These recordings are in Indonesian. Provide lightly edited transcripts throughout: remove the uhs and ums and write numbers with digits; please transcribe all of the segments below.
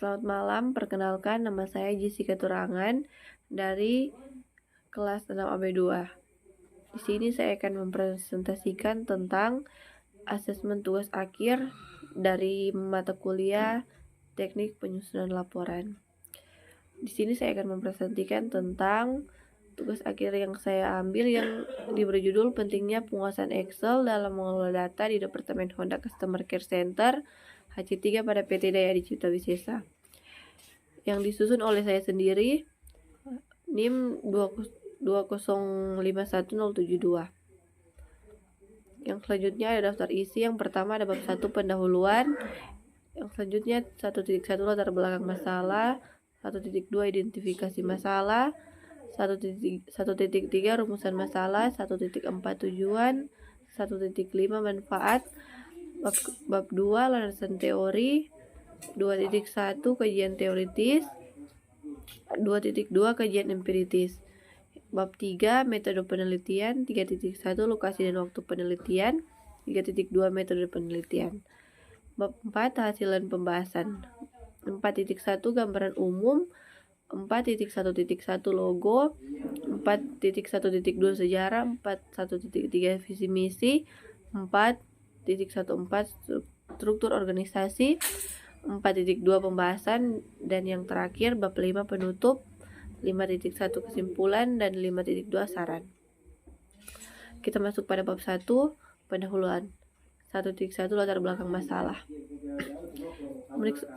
Selamat malam, perkenalkan nama saya Jessica Turangan dari kelas 6 AB2. Di sini saya akan mempresentasikan tentang asesmen tugas akhir dari mata kuliah Teknik Penyusunan Laporan. Di sini saya akan mempresentasikan tentang tugas akhir yang saya ambil yang diberi judul pentingnya penguasaan Excel dalam mengelola data di Departemen Honda Customer Care Center HC3 pada PT Daya Dicipta Wisesa, yang disusun oleh saya sendiri, NIM 2051072. Yang selanjutnya ada daftar isi. Yang pertama ada bab 1 pendahuluan. Yang selanjutnya 1.1 latar belakang masalah, 1.2 identifikasi masalah, 1.3 rumusan masalah, 1.4 tujuan, 1.5 manfaat, bab 2 landasan teori, 2.1 kajian teoritis, 2.2 kajian empiritis, bab 3 metode penelitian, 3.1 lokasi dan waktu penelitian, 3.2 metode penelitian, bab 4 hasil dan pembahasan, 4.1 gambaran umum, 4.1.1 logo, 4.1.2 sejarah, 4.1.3 visi misi, 4.14 struktur organisasi, 4.2 pembahasan, dan yang terakhir bab 5 penutup, 5.1 kesimpulan, dan 5.2 saran. Kita masuk pada bab 1 pendahuluan. 1.1 latar belakang masalah.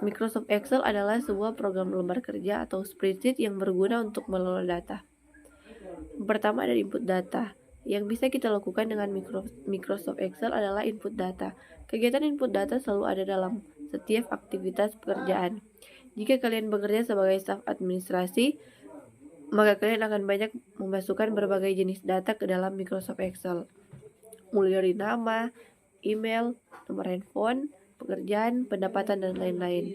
Microsoft Excel adalah sebuah program lembar kerja atau spreadsheet yang berguna untuk mengelola data. Yang pertama ada input data. Yang bisa kita lakukan dengan Microsoft Excel adalah input data. Kegiatan input data selalu ada dalam setiap aktivitas pekerjaan. Jika kalian bekerja sebagai staf administrasi, maka kalian akan banyak memasukkan berbagai jenis data ke dalam Microsoft Excel, mulai dari nama, email, nomor handphone, pekerjaan, pendapatan, dan lain-lain.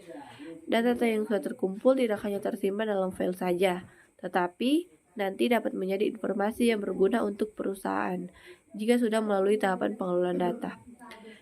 Data yang sudah terkumpul tidak hanya tersimpan dalam file saja, tetapi nanti dapat menjadi informasi yang berguna untuk perusahaan jika sudah melalui tahapan pengelolaan data.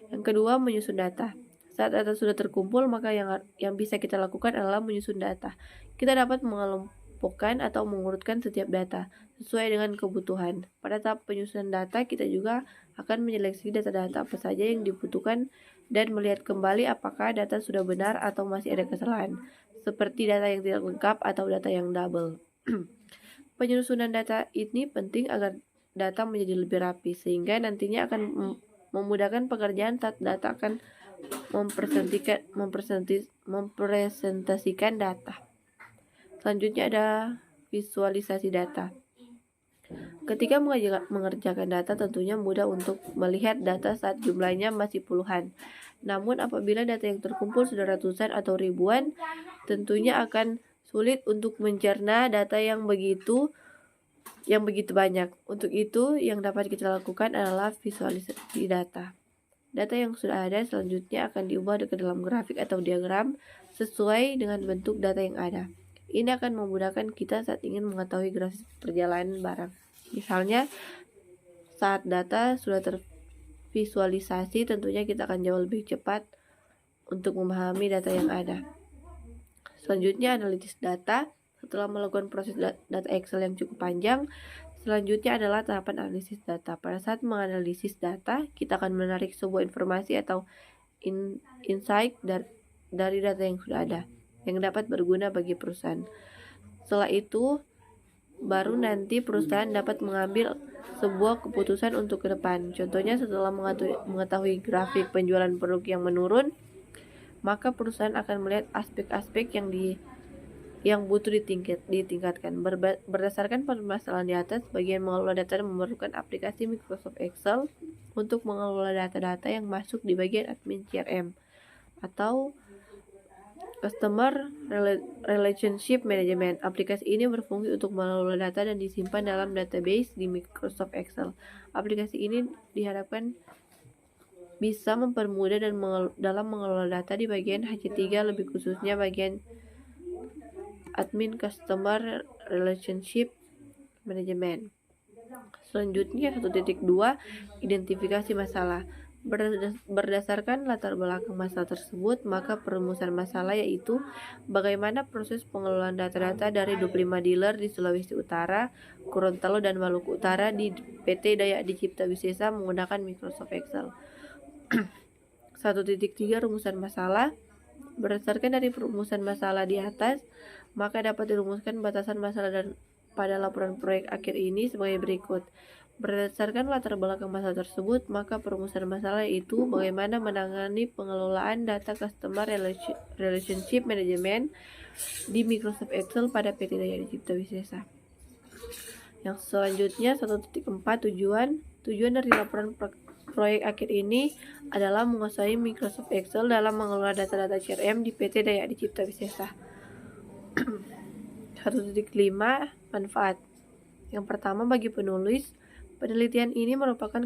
Yang kedua, menyusun data. Saat data sudah terkumpul, maka yang bisa kita lakukan adalah menyusun data. Kita dapat mengelompokkan atau mengurutkan setiap data sesuai dengan kebutuhan. Pada tahap penyusunan data, kita juga akan menyeleksi data-data apa saja yang dibutuhkan dan melihat kembali apakah data sudah benar atau masih ada kesalahan, seperti data yang tidak lengkap atau data yang double. Penyusunan data ini penting agar data menjadi lebih rapi, sehingga nantinya akan memudahkan pekerjaan saat data akan mempresentasikan data. Selanjutnya ada visualisasi data. Ketika mengerjakan data, tentunya mudah untuk melihat data saat jumlahnya masih puluhan. Namun apabila data yang terkumpul sudah ratusan atau ribuan, tentunya akan sulit untuk mencerna data yang begitu banyak. Untuk itu, yang dapat kita lakukan adalah visualisasi data. Data yang sudah ada selanjutnya akan diubah ke dalam grafik atau diagram sesuai dengan bentuk data yang ada. Ini akan memudahkan kita saat ingin mengetahui grafik perjalanan barang. Misalnya, saat data sudah tervisualisasi, tentunya kita akan jauh lebih cepat untuk memahami data yang ada. Selanjutnya, analisis data. Setelah melakukan proses data Excel yang cukup panjang, selanjutnya adalah tahapan analisis data. Pada saat menganalisis data, kita akan menarik sebuah informasi atau insight dari data yang sudah ada, yang dapat berguna bagi perusahaan. Setelah itu, baru nanti perusahaan dapat mengambil sebuah keputusan untuk ke depan. Contohnya, setelah mengetahui grafik penjualan produk yang menurun, maka perusahaan akan melihat aspek-aspek yang butuh ditingkatkan. Berdasarkan permasalahan di atas, bagian mengelola data memerlukan aplikasi Microsoft Excel untuk mengelola data-data yang masuk di bagian admin CRM atau Customer Relationship Management. Aplikasi ini berfungsi untuk mengelola data dan disimpan dalam database di Microsoft Excel. Aplikasi ini diharapkan bisa mempermudah dalam mengelola data di bagian HC3, lebih khususnya bagian admin Customer Relationship Management. Selanjutnya 1.2 identifikasi masalah. Berdasarkan latar belakang masalah tersebut, maka perumusan masalah yaitu bagaimana proses pengelolaan data-data dari 25 dealer di Sulawesi Utara, Gorontalo, dan Maluku Utara di PT Daya Dicipta Wisesa menggunakan Microsoft Excel. 1.3 Rumusan masalah. Berdasarkan dari perumusan masalah di atas, maka dapat dirumuskan batasan masalah dan pada laporan proyek akhir ini sebagai berikut. Berdasarkan latar belakang masalah tersebut, maka perumusan masalah itu bagaimana menangani pengelolaan data Customer Relationship Management di Microsoft Excel pada PT Daya Dicipta Wisesa. Yang selanjutnya 1.4 Tujuan dari laporan proyek akhir ini adalah menguasai Microsoft Excel dalam mengelola data-data CRM di PT Daya Dicipta Wisesa. 1.5 Manfaat. Yang pertama, bagi penulis, penelitian ini merupakan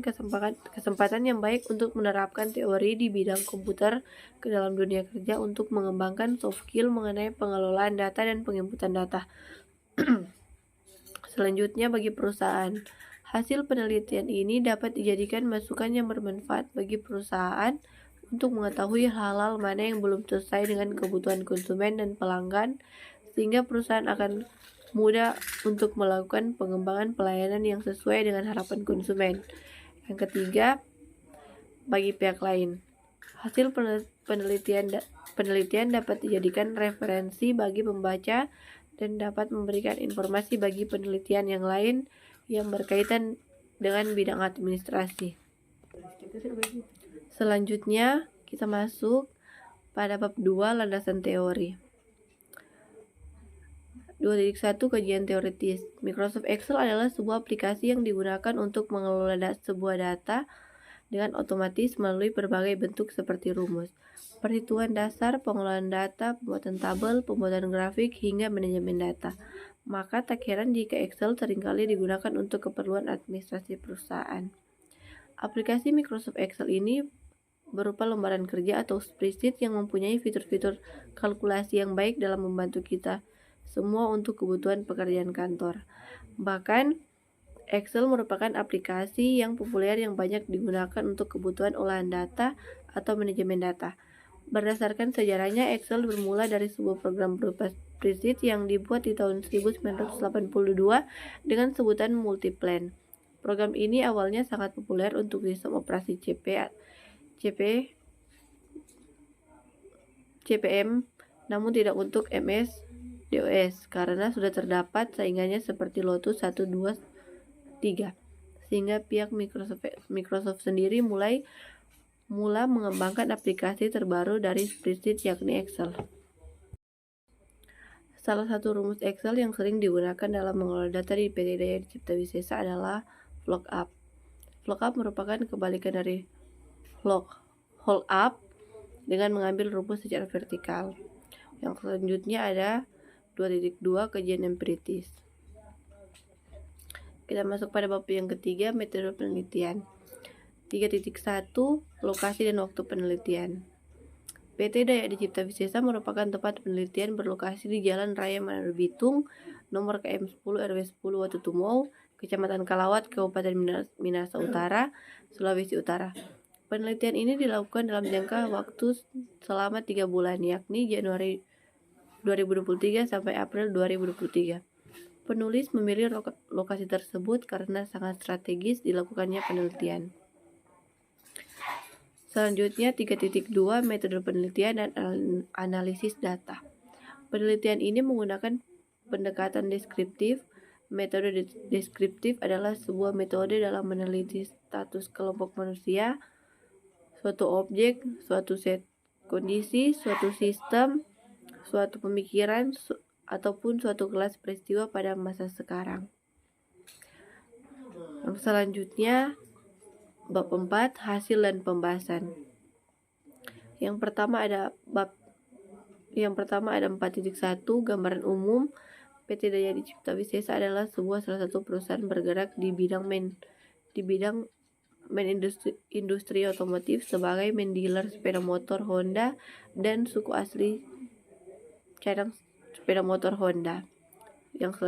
kesempatan yang baik untuk menerapkan teori di bidang komputer ke dalam dunia kerja untuk mengembangkan soft skill mengenai pengelolaan data dan penginputan data. Selanjutnya, bagi perusahaan, hasil penelitian ini dapat dijadikan masukan yang bermanfaat bagi perusahaan untuk mengetahui hal-hal mana yang belum sesuai dengan kebutuhan konsumen dan pelanggan, sehingga perusahaan akan mudah untuk melakukan pengembangan pelayanan yang sesuai dengan harapan konsumen. Yang ketiga, bagi pihak lain, hasil penelitian dapat dijadikan referensi bagi pembaca dan dapat memberikan informasi bagi penelitian yang lain yang berkaitan dengan bidang administrasi. Selanjutnya, kita masuk pada bab 2 landasan teori. 2.1 Kajian teoritis. Microsoft Excel adalah sebuah aplikasi yang digunakan untuk mengelola sebuah data dengan otomatis melalui berbagai bentuk seperti rumus, perhitungan dasar, pengelolaan data, pembuatan tabel, pembuatan grafik, hingga manajemen data. Maka tak heran jika Excel seringkali digunakan untuk keperluan administrasi perusahaan. Aplikasi Microsoft Excel ini berupa lembaran kerja atau spreadsheet yang mempunyai fitur-fitur kalkulasi yang baik dalam membantu kita semua untuk kebutuhan pekerjaan kantor. Bahkan, Excel merupakan aplikasi yang populer yang banyak digunakan untuk kebutuhan olahan data atau manajemen data. Berdasarkan sejarahnya, Excel bermula dari sebuah program berupa spreadsheet yang dibuat di tahun 1982 dengan sebutan Multiplan. Program ini awalnya sangat populer untuk sistem operasi CPM, namun tidak untuk MS-DOS karena sudah terdapat saingannya seperti Lotus 1, 2, 3, sehingga pihak Microsoft sendiri mula mengembangkan aplikasi terbaru dari spreadsheet yakni Excel. Salah satu rumus Excel yang sering digunakan dalam mengelola data di PT Daya Dicipta Wisesa adalah lookup. Lookup merupakan kebalikan dari hold up dengan mengambil rumus secara vertikal. Yang selanjutnya ada 2.2 Kajian empiris. Kita masuk pada bab yang ketiga, metode penelitian. 3.1 Lokasi dan waktu penelitian. PT Daya Dicipta Wisesa merupakan tempat penelitian berlokasi di Jalan Raya Manado Bitung, nomor KM 10 RW 10 Watutumau, Kecamatan Kalawat, Kabupaten Minahasa Utara, Sulawesi Utara. Penelitian ini dilakukan dalam jangka waktu selama 3 bulan, yakni Januari 2023 sampai April 2023. Penulis memilih lokasi tersebut karena sangat strategis dilakukannya penelitian. Selanjutnya 3.2 Metode penelitian dan analisis data. Penelitian ini menggunakan pendekatan deskriptif. Metode deskriptif adalah sebuah metode dalam meneliti status kelompok manusia, suatu objek, suatu set kondisi, suatu sistem, suatu pemikiran, ataupun suatu kelas peristiwa pada masa sekarang. Yang selanjutnya bab 4 Hasil dan pembahasan. Yang pertama ada 4.1 Gambaran umum. PT Daya Dicipta Wisesa adalah salah satu perusahaan bergerak di bidang industri otomotif sebagai main dealer sepeda motor Honda dan suku asli cadang sepeda motor Honda. Yang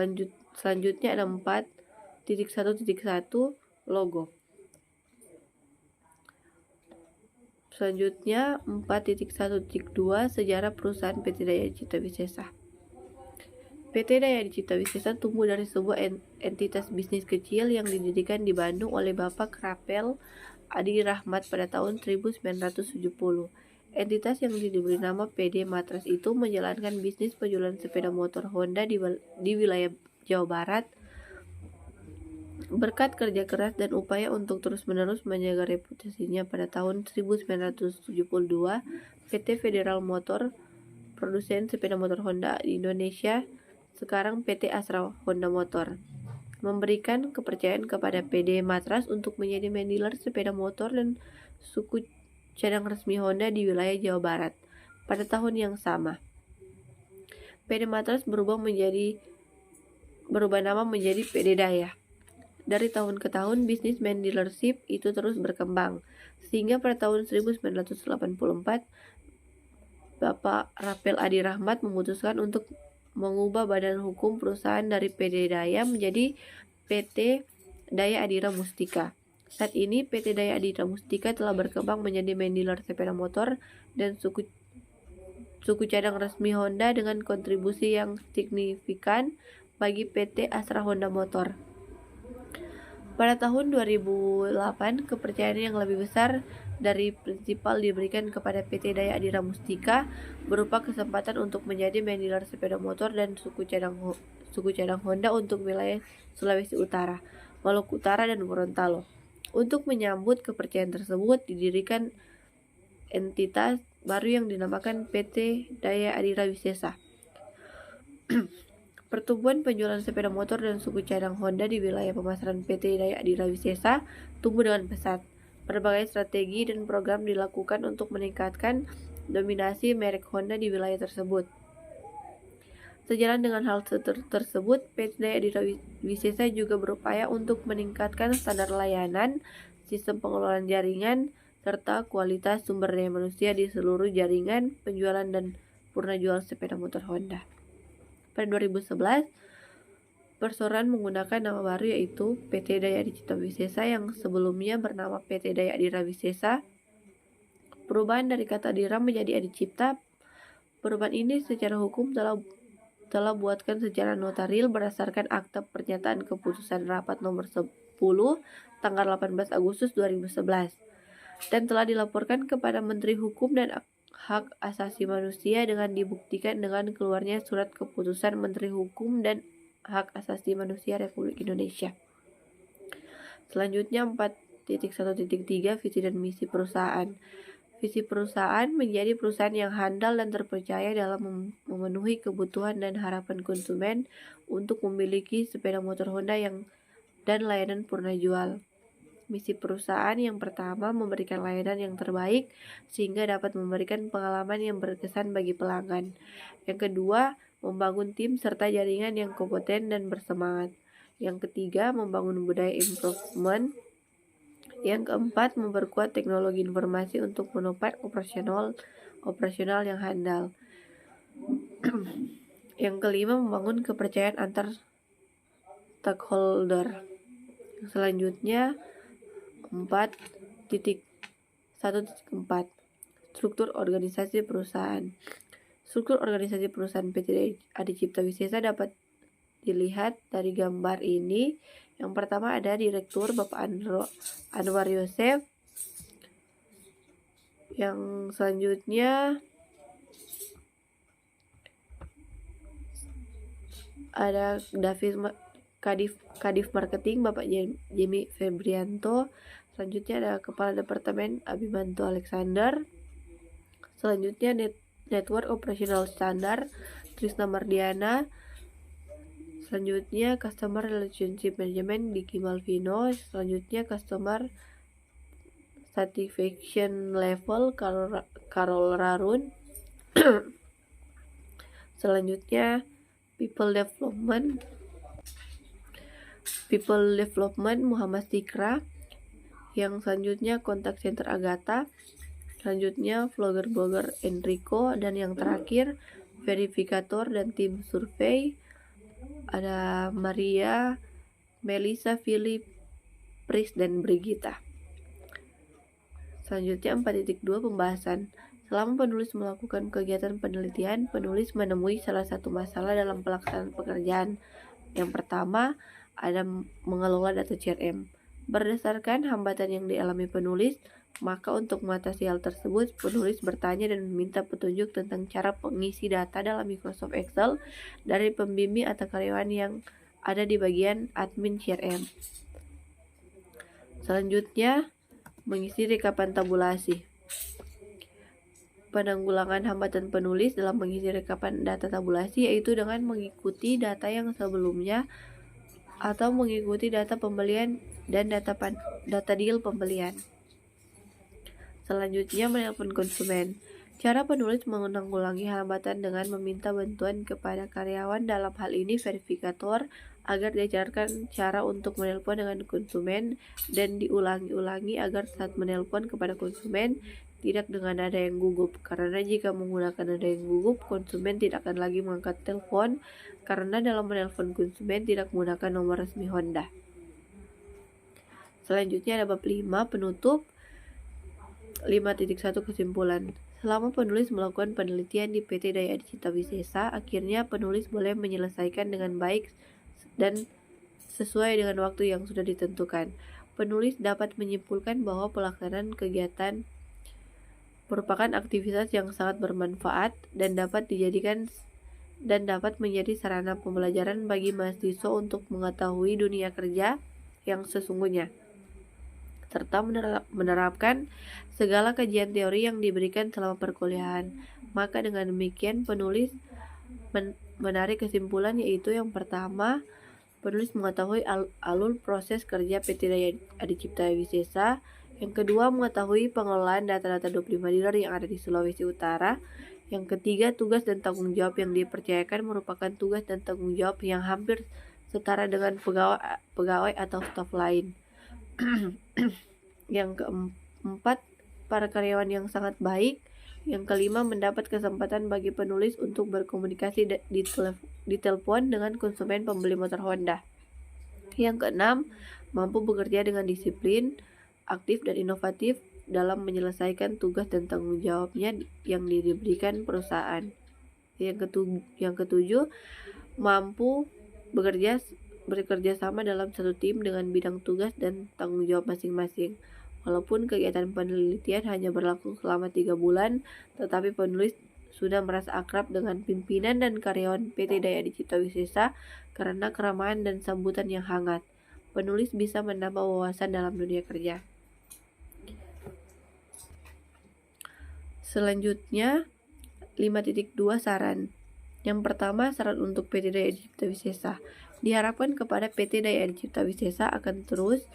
selanjutnya ada 4.1.1 Logo. Selanjutnya 4.1.2 Sejarah Perusahaan PT Daya Cipta Wisesa. PT Daya Cipta Wisesa tumbuh dari sebuah entitas bisnis kecil yang didirikan di Bandung oleh Bapak Rapel Adi Rahmat pada tahun 1970. Entitas yang diberi nama PD Matras itu menjalankan bisnis penjualan sepeda motor Honda di wilayah Jawa Barat. Berkat kerja keras dan upaya untuk terus-menerus menjaga reputasinya, pada tahun 1972, PT Federal Motor, produsen sepeda motor Honda di Indonesia, sekarang PT Astra Honda Motor, memberikan kepercayaan kepada PD Matras untuk menjadi main dealer sepeda motor dan suku cadang resmi Honda di wilayah Jawa Barat. Pada tahun yang sama, PD Matras berubah nama menjadi PD Daya. Dari tahun ke tahun, bisnis main dealership itu terus berkembang, sehingga pada tahun 1984, Bapak Rapel Adi Rahmat memutuskan untuk mengubah badan hukum perusahaan dari PD Daya menjadi PT Daya Adira Mustika. Saat ini PT Daya Adira Mustika telah berkembang menjadi main dealer sepeda motor dan suku cadang resmi Honda dengan kontribusi yang signifikan bagi PT Astra Honda Motor. Pada tahun 2008, kepercayaan yang lebih besar dari prinsipal diberikan kepada PT Daya Adira Mustika berupa kesempatan untuk menjadi main dealer sepeda motor dan suku cadang Honda untuk wilayah Sulawesi Utara, Maluku Utara, dan Gorontalo. Untuk menyambut kepercayaan tersebut, didirikan entitas baru yang dinamakan PT Daya Adira Wisesa. Pertumbuhan penjualan sepeda motor dan suku cadang Honda di wilayah pemasaran PT Daya Adira Wisesa tumbuh dengan pesat. Berbagai strategi dan program dilakukan untuk meningkatkan dominasi merek Honda di wilayah tersebut. Sejalan dengan hal tersebut, PT Daya Adira Wisesa juga berupaya untuk meningkatkan standar layanan, sistem pengelolaan jaringan, serta kualitas sumber daya manusia di seluruh jaringan penjualan dan purna jual sepeda motor Honda. Pada 2011, perseroan menggunakan nama baru yaitu PT Daya Cipta Wisesa yang sebelumnya bernama PT Daya Adira Wisesa. Perubahan dari kata Adira menjadi Adi Cipta. Perubahan ini secara hukum telah buatkan secara notaril berdasarkan akta pernyataan keputusan rapat nomor 10 tanggal 18 Agustus 2011 dan telah dilaporkan kepada Menteri Hukum dan Hak Asasi Manusia dengan dibuktikan dengan keluarnya surat keputusan Menteri Hukum dan Hak Asasi Manusia Republik Indonesia. Selanjutnya 4.1.3 Visi dan misi perusahaan. Visi perusahaan menjadi perusahaan yang handal dan terpercaya dalam memenuhi kebutuhan dan harapan konsumen untuk memiliki sepeda motor Honda dan layanan purna jual. Misi perusahaan yang pertama, memberikan layanan yang terbaik sehingga dapat memberikan pengalaman yang berkesan bagi pelanggan. Yang kedua, membangun tim serta jaringan yang kompeten dan bersemangat. Yang ketiga, membangun budaya improvement. Yang keempat, memperkuat teknologi informasi untuk menopang operasional yang handal. Yang kelima, membangun kepercayaan antar stakeholder. Selanjutnya 4.1.4 Struktur organisasi perusahaan. Struktur organisasi perusahaan PT Adi Cipta Wisesa dapat dilihat dari gambar ini. Yang pertama ada Direktur Bapak Anwar Yosef. Yang selanjutnya ada Kadif Marketing Bapak Jimmy Febrianto. Selanjutnya ada Kepala Departemen Abimanto Alexander. Selanjutnya Network Operational Standard Trisna Mardiana. Selanjutnya Customer Relationship Management Diki Malvino. Selanjutnya Customer Satisfaction Level Carol Rarun. Selanjutnya People Development Muhammad Sikra. Yang selanjutnya Contact Center Agatha. Selanjutnya Vlogger Enrico. Dan yang terakhir verifikator dan tim survei ada Maria, Melissa, Philip, Pris, dan Brigita. Selanjutnya 4.2 pembahasan. Selama penulis melakukan kegiatan penelitian, penulis menemui salah satu masalah dalam pelaksanaan pekerjaan. Yang pertama, ada mengelola data CRM. Berdasarkan hambatan yang dialami penulis, maka untuk mengatasi hal tersebut, penulis bertanya dan meminta petunjuk tentang cara pengisi data dalam Microsoft Excel dari pembimbing atau karyawan yang ada di bagian admin CRM. Selanjutnya, mengisi rekapan tabulasi. Penanggulangan hambatan penulis dalam mengisi rekapan data tabulasi yaitu dengan mengikuti data yang sebelumnya atau mengikuti data pembelian dan data deal pembelian. Selanjutnya, menelpon konsumen. Cara penulis menanggulangi hambatan dengan meminta bantuan kepada karyawan, dalam hal ini verifikator, agar diajarkan cara untuk menelpon dengan konsumen dan diulangi-ulangi agar saat menelpon kepada konsumen tidak dengan nada yang gugup, karena jika menggunakan nada yang gugup, konsumen tidak akan lagi mengangkat telepon karena dalam menelpon konsumen tidak menggunakan nomor resmi Honda. Selanjutnya ada bab 5 penutup. 5.1 kesimpulan. Selama penulis melakukan penelitian di PT Daya Adi Cipta Wisesa, akhirnya penulis boleh menyelesaikan dengan baik dan sesuai dengan waktu yang sudah ditentukan. Penulis dapat menyimpulkan bahwa pelaksanaan kegiatan merupakan aktivitas yang sangat bermanfaat dan dapat menjadi sarana pembelajaran bagi mahasiswa untuk mengetahui dunia kerja yang sesungguhnya, serta menerapkan segala kajian teori yang diberikan selama perkuliahan. Maka dengan demikian penulis menarik kesimpulan, yaitu yang pertama, penulis mengetahui alur proses kerja PT Daya Adi Cipta Wisesa. Yang kedua, mengetahui pengelolaan data-data 25 dealer yang ada di Sulawesi Utara. Yang ketiga, tugas dan tanggung jawab yang dipercayakan merupakan tugas dan tanggung jawab yang hampir setara dengan pegawai atau staf lain. Yang keempat, para karyawan yang sangat baik. Yang kelima, mendapat kesempatan bagi penulis untuk berkomunikasi di telepon dengan konsumen pembeli motor Honda. Yang keenam, mampu bekerja dengan disiplin, aktif dan inovatif dalam menyelesaikan tugas dan tanggung jawabnya yang diberikan perusahaan. Yang ketujuh, mampu bekerja sama dalam satu tim dengan bidang tugas dan tanggung jawab masing-masing. Walaupun kegiatan penelitian hanya berlangsung selama 3 bulan, tetapi penulis sudah merasa akrab dengan pimpinan dan karyawan PT Daya Adi Cipta Wisesa karena keramahan dan sambutan yang hangat. Penulis bisa menambah wawasan dalam dunia kerja. Selanjutnya, 5.2 saran. Yang pertama, saran untuk PT Daya Adi Cipta Wisesa. Diharapkan kepada PT Daya Adi Cipta Wisesa akan terus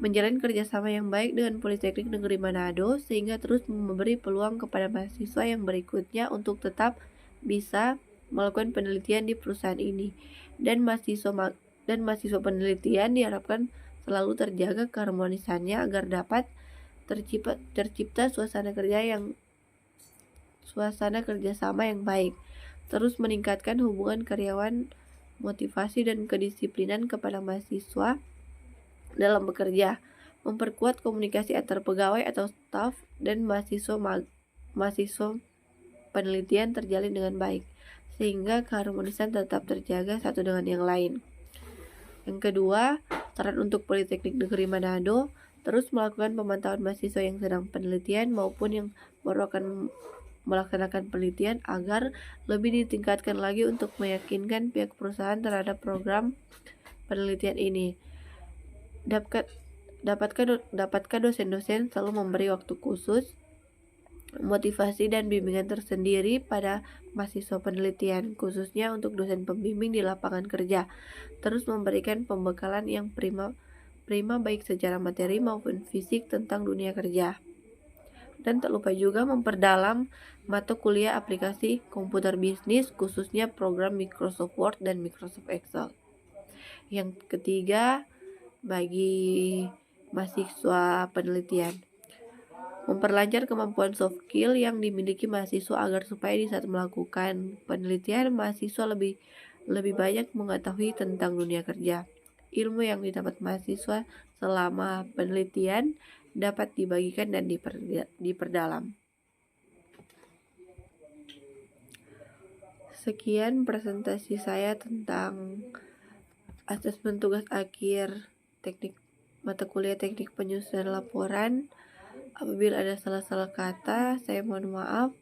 menjalin kerjasama yang baik dengan Politeknik Negeri Manado, sehingga terus memberi peluang kepada mahasiswa yang berikutnya untuk tetap bisa melakukan penelitian di perusahaan ini. Dan mahasiswa penelitian diharapkan selalu terjaga keharmonisannya agar dapat tercipta suasana kerjasama yang baik. Terus meningkatkan hubungan karyawan, motivasi dan kedisiplinan kepada mahasiswa dalam bekerja, memperkuat komunikasi antar pegawai atau staf dan mahasiswa penelitian terjalin dengan baik, sehingga keharmonisan tetap terjaga satu dengan yang lain. Yang kedua, saran untuk Politeknik Negeri Manado, terus melakukan pemantauan mahasiswa yang sedang penelitian maupun yang baru akan melaksanakan penelitian agar lebih ditingkatkan lagi untuk meyakinkan pihak perusahaan terhadap program penelitian ini. Dapatkan dosen-dosen selalu memberi waktu khusus, motivasi dan bimbingan tersendiri pada mahasiswa penelitian, khususnya untuk dosen pembimbing di lapangan kerja. Terus memberikan pembekalan yang prima baik secara materi maupun fisik tentang dunia kerja. Dan tak lupa juga memperdalam mata kuliah aplikasi komputer bisnis, khususnya program Microsoft Word dan Microsoft Excel. Yang ketiga, bagi mahasiswa penelitian, memperlancar kemampuan soft skill yang dimiliki mahasiswa agar supaya di saat melakukan penelitian, mahasiswa lebih banyak mengetahui tentang dunia kerja. Ilmu yang didapat mahasiswa selama penelitian dapat dibagikan dan diperdalam. Sekian presentasi saya tentang asesmen tugas akhir teknik mata kuliah teknik penyusunan laporan. Apabila ada salah-salah kata, saya mohon maaf.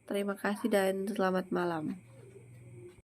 Terima kasih dan selamat malam.